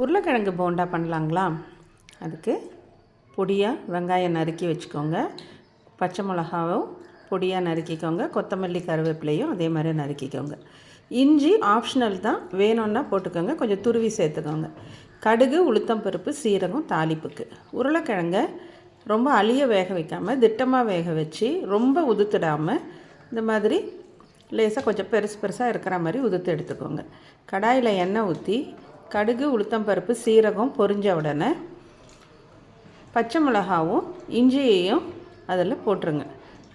உருளைக்கிழங்கு போண்டா பண்ணலாங்களா? அதுக்கு பொடியாக வெங்காயம் நறுக்கி வச்சுக்கோங்க. பச்சை மிளகாவும் பொடியாக நறுக்கிக்கோங்க. கொத்தமல்லி கருவேப்பிலையும் அதே மாதிரி நறுக்கிக்கோங்க. இஞ்சி ஆப்ஷனல் தான், வேணும்னா போட்டுக்கோங்க. கொஞ்சம் துருவி சேர்த்துக்கோங்க. கடுகு, உளுத்தம்பருப்பு, சீரகம் தாளிப்புக்கு. உருளைக்கிழங்க ரொம்ப அழிய வேக வைக்காமல் திட்டமாக வேக வச்சு ரொம்ப உதுத்துடாமல் இந்த மாதிரி லேசாக கொஞ்சம் பெருசாக இருக்கிற மாதிரி உதுத்து எடுத்துக்கோங்க. கடாயில் எண்ணெய் ஊற்றி கடுகு, உளுத்தம்பருப்பு, சீரகம் பொரிஞ்ச உடனே பச்சை மிளகாவும் இஞ்சியையும் அதில் போட்டுருங்க.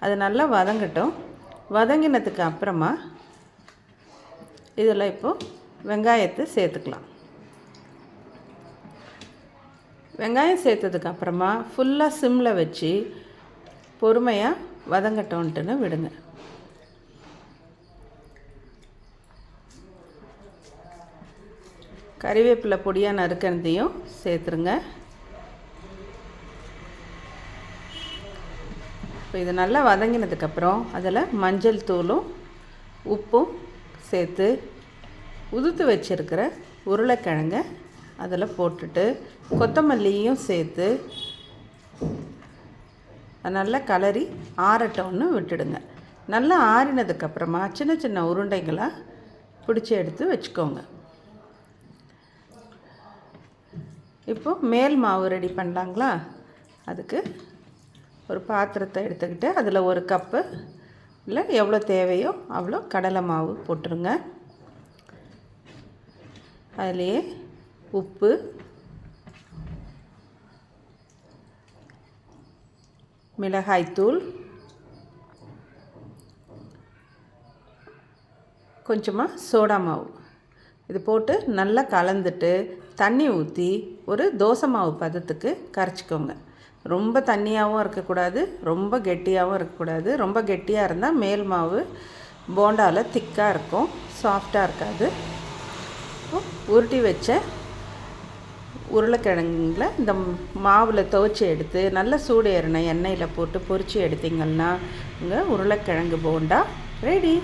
அது நல்லா வதங்கட்டும். வதங்கினதுக்கு அப்புறமா இதில் இப்போது வெங்காயத்தை சேர்த்துக்கலாம். வெங்காயம் சேர்த்ததுக்கப்புறமா ஃபுல்லாக சிம்மில் வச்சு பொறுமையாக வதங்கட்டோன்ட்டுன்னு விடுங்க. கறிவேப்பிலை பொடியாக நறுக்கிறதையும் சேர்த்துருங்க. இப்போ இது நல்லா வதங்கினதுக்கப்புறம் அதில் மஞ்சள் தூளும் உப்பும் சேர்த்து உதுத்து வச்சுருக்கிற உருளைக்கிழங்க அதில் போட்டுட்டு கொத்தமல்லியும் சேர்த்து நல்லா கலரி ஆறட்டோன்னு விட்டுடுங்க. நல்லா ஆறினதுக்கப்புறமா சின்ன சின்ன உருண்டைகளாக பிடிச்சி எடுத்து வச்சுக்கோங்க. இப்போது மேல் மாவு ரெடி பண்ணலாங்களா? அதுக்கு ஒரு பாத்திரத்தை எடுத்துக்கிட்டு அதில் ஒரு கப்பு இல்லை எவ்வளோ தேவையோ அவ்வளோ கடலை மாவு போட்டுருங்க. அதிலேயே உப்பு, மிளகாய்த்தூள், கொஞ்சமாக சோடா மாவு இது போட்டு நல்லா கலந்துட்டு தண்ணி ஊற்றி ஒரு தோசை மாவு பதத்துக்கு கரைச்சிக்கோங்க. ரொம்ப தண்ணியாகவும் இருக்கக்கூடாது, ரொம்ப கெட்டியாகவும் இருக்கக்கூடாது. ரொம்ப கெட்டியாக இருந்தால் மேல் மாவு போண்டாவில் திக்காக இருக்கும், சாஃப்டாக இருக்காது. உருட்டி வச்ச உருளைக்கிழங்குல இந்த மாவில் துவைச்சி எடுத்து நல்ல சூடு ஏறின எண்ணெயில் போட்டு பொரித்து எடுத்திங்கன்னா உங்கள் உருளைக்கிழங்கு போண்டா ரெடி.